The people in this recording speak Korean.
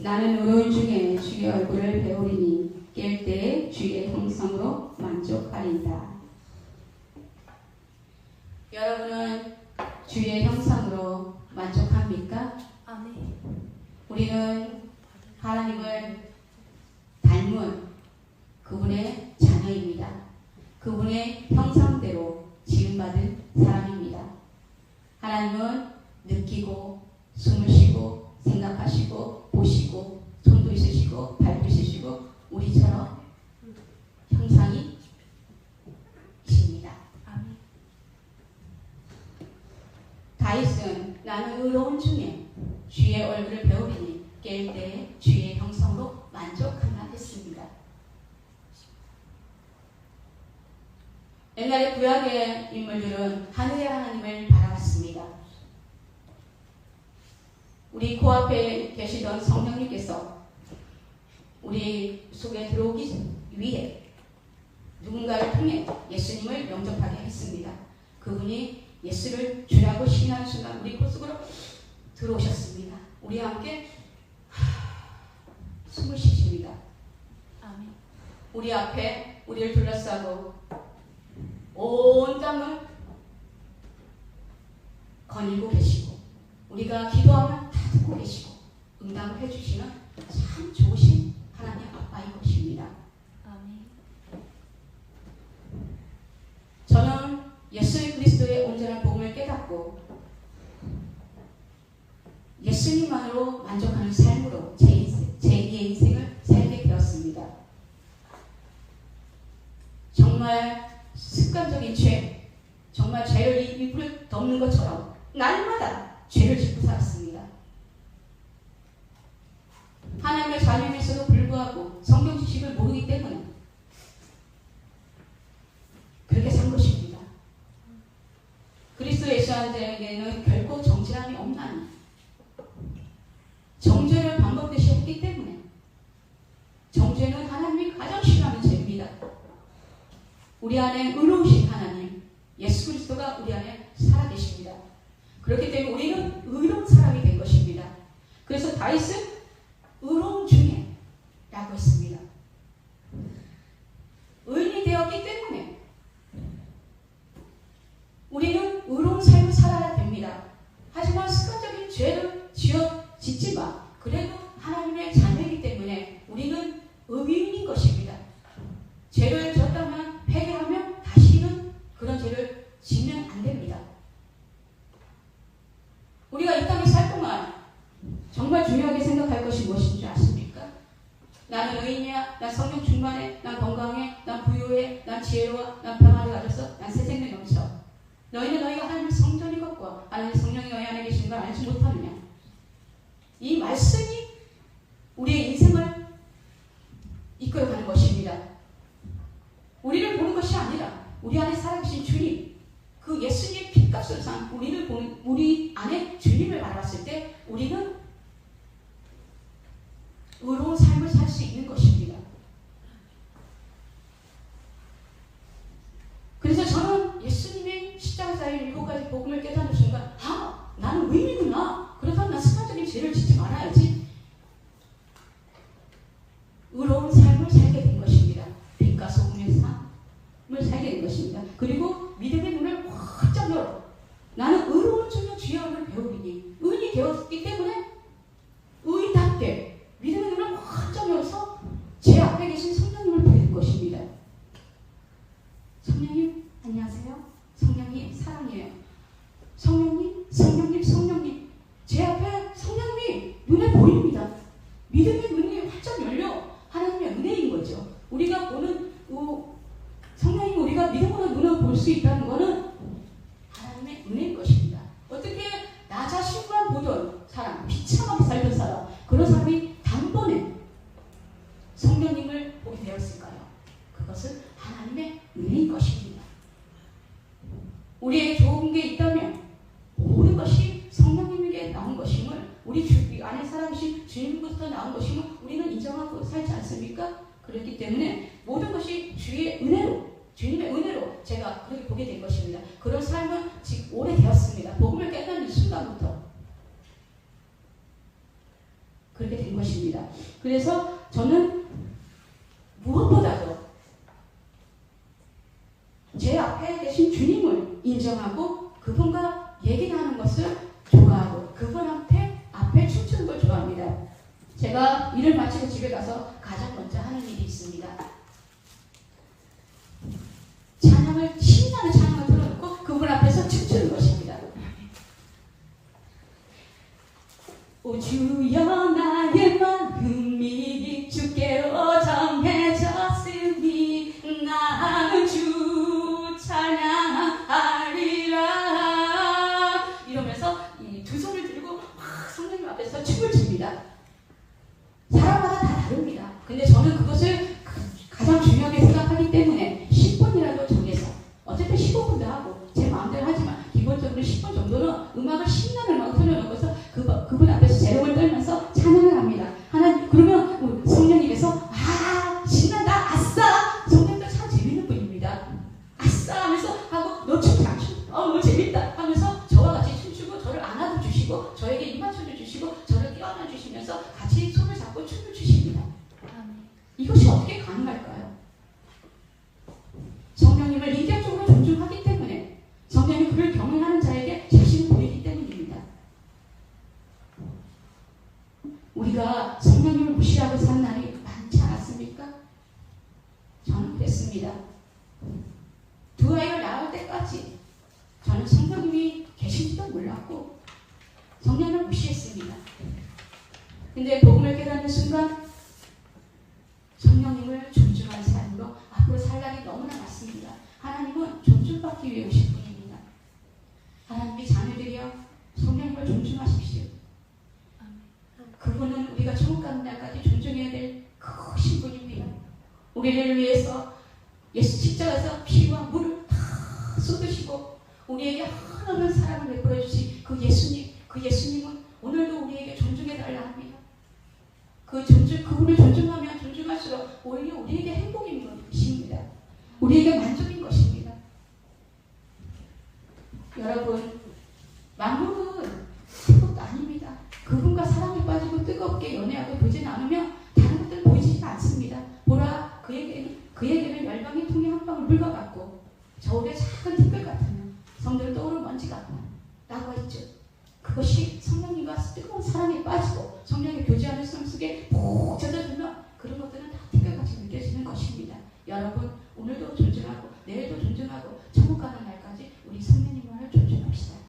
나는 의로운 중에 주의 얼굴을 배우리니 깰 때에 주의 형상으로 만족하리이다. 여러분은 주의 형상으로 만족합니까? 아멘. 우리는 하나님을 닮은 그분의 자녀입니다. 그분의 형상대로 지음받은 사람입니다. 하나님은 느끼고 숨을 쉬고 생각하시고 보시고 손도 있으시고 발도 있으시고 우리처럼 형상이 이십니다. 아멘. 다윗은 나는 의로운 중에 주의 얼굴을 배우리니 깰 때에 주의 형상으로 만족한다 했습니다. 옛날에 구약의 인물들은 하늘의 하나님을 바라봤습니다. 우리 코앞에 계시던 성령님께서 우리 속에 들어오기 위해 누군가를 통해 예수님을 영접하게 했습니다. 그분이 예수를 주라고 시인하는 순간 우리 코 속으로 들어오셨습니다. 우리와 함께 숨을 쉬십니다. 아멘. 우리 앞에 우리를 둘러싸고 온 땅을 거닐고 계시고 우리가 기도하면 다 듣고 계시고 응답을 해주시는 참 좋으신 하나님 아빠인 것입니다. 아멘. 저는 예수 그리스도의 온전한 복음을 깨닫고 예수님만으로 만족하는 삶으로 제2의 인생을 살게 되었습니다. 정말 습관적인 죄, 정말 죄를 입을 덮는 것처럼 날마다 죄를 짓고 살았습니다. 하나님의 자녀임에서도 불구하고 성경 지식을 모르기 때문에 그렇게 산 것입니다. 그리스도 예수한테는 결코 정죄함이 없나니 정죄를 반복되이 했기 때문에 정죄는 하나님이 가장 싫어하는 죄입니다. 우리 안에 의로우신 하나님 예수 그리스도가 우리 안에 살아계십니다. 그렇기 때문에 우리는 의로운 사람이 된 것입니다. 그래서 다윗은 의로운 중에 라고 했습니다. 의인이 되었기 때문에 우리는 의로운 삶을 살아야 됩니다. 하지만 습관적인 죄를 짓지 마. 그래도 하나님의 자녀이기 때문에 우리는 의인인 것입니다. 죄를 졌다면 회개하면 다시는 그런 죄를 짓면 안 됩니다. 우리가 이 땅에 살 동안 정말 중요하게 생각할 것이 무엇인 줄 아십니까? 나는 의인이야. 난 성령 충만해. 난 건강해. 난 부유해. 난 지혜로워. 난 평화를 가졌어. 난 새 생명 넘쳐. 너희는 너희가 하나님의 성전인 것과 하나님의 성령이 너희 안에 계신 걸 알지 못하느냐? 이 말씀이 우리의 인생을 이끌어가는 것입니다. 우리를 보는 것이 아니라 우리 안에 살아계신 주님, 그 예수님의 핏값을 산 우리를 보는 우리 안에 주님을 바라봤을 때 우리는 의로운 삶을 살 수 있는 것입니다. 그래서 저는 예수님의 십자가의 7가지 복음을 깨닫는 순간 나는 의인이구나. 그렇다면 난 습관적인 죄를 짓지 말아야지. 의로운 삶을 살게 된 것입니다. 빛과 소금의 삶을 살게 된 것입니다. 그리고 믿음의 눈을 활짝 열어 나는 의로운 중에 주의 얼굴을 배우리니 의인이 되었기 때문에 의인답게 믿음의 눈을 활짝 열어서 제 앞에 계신 성령님을 보는 것입니다. 성령님 안녕하세요. 성령님 사랑해요. 성령님 제 앞에 성령님이 눈에 보입니다. 믿음의 눈이 활짝 열려 하나님의 은혜인 거죠. 우리가 보는 성령님 우리가 믿음으로 눈을 볼 수 있다는 것은 하나님의 은혜인 것입니다. 어떻게 나 자신만 보던 사람, 비참하게 살던 사람, 그런 사람이 단번에 성령님을 보게 되었을까요? 그것은 하나님의 은혜인 것입니다. 우리에게 좋은 게 있다면 모든 것이 성령님에게 나온 것임을 우리 안에 살아계신 주님부터 나온 것임을 우리는 인정하고 살지 않습니까? 그렇기 때문에 모든 것이 주의 은혜로 주님의 은혜로 제가 그렇게 보게 된 것입니다. 그런 삶은 지금 오래되었습니다. 복음을 깨닫는 순간부터. 그렇게 된 것입니다. 그래서 저는 무엇보다도 제 앞에 계신 주님을 인정하고 그분과 얘기 나누는 것을 좋아하고 그분한테 앞에 춤추는 걸 좋아합니다. 제가 일을 마치고 집에 가서 가장 먼저 하는 일이 있습니다. 신나는 찬양을 틀어놓고 그분 앞에서 춤추는 것입니다. 오 주여 나의 마음이 주께로 정해졌으니 나는 주 찬양하리라 이러면서 이 두 손을 들고 막 성령님 앞에서 춤을 춥니다. 사람마다 다 다릅니다. 근데 저는 그것을 가장 중요하게 생각하기 때문에 10분이라도 정해서 어쨌든 15분도 하고 제 마음대로 하지만 기본적으로 10분 정도는 음악을 신나는 음악을 틀어놓고서 그분 앞에서 재롱을 떨면서 찬양을 합니다. 하나님 그러면 성령님께서 신난다 아싸 성령도 참 재밌는 분입니다. 아싸 하면서 하고 너 춤 잘 춰 너무 재밌다 하면서 저와 같이 춤추고 저를 안아도 주시고 저에게 입맞춰도 주시고 저를 껴안아 주시면서 같이 손을 잡고 춤을 추십니다. 이것이 어떻게 가능할까요? 성령님을 인격적으로 존중하기 때문에 성령이 그를 경외하는 자에게 자신을 보이기 때문입니다. 우리가 성령님을 무시하고 산 날이 많지 않았습니까? 저는 그랬습니다. 두 아이를 낳을 때까지 저는 성령님이 계신지도 몰랐고 성령을 무시했습니다. 근데 복음을 깨닫는 순간 성령님을 존중하는 삶으로 앞으로 살 날이 너무나 많습니다. 하나님은 존중받기 위해 오신 분입니다. 하나님의 자녀들이여 성령님을 존중하십시오. 그분은 우리가 천국 가는 날까지 존중해야 될 크신 분입니다. 우리를 위해서 예수 십자가에서 피와 물을 다 쏟으시고 우리에게 한없는 사랑을 베풀어 주신 그 예수님은 오늘도 우리에게 존중해달라 합니다. 그분을 존중하면 존중할수록 오히려 우리에게 행복인 것입니다. 우리에게 만족인 것입니다. 여러분, 만국은 아무것도 아닙니다. 그분과 사랑에 빠지고 뜨겁게 연애하고 교제 나누면 다른 것들은 보이지가 않습니다. 보라, 그에게는 열방의 통이 한 방울 물과 같고 저울의 작은 티끌 같으면 성들을 떠오르는 먼지 같다고 했죠. 그것이 성령님과 뜨거운 사랑에 빠지고 성령의 교제하는 삶 속에 푹 젖어들면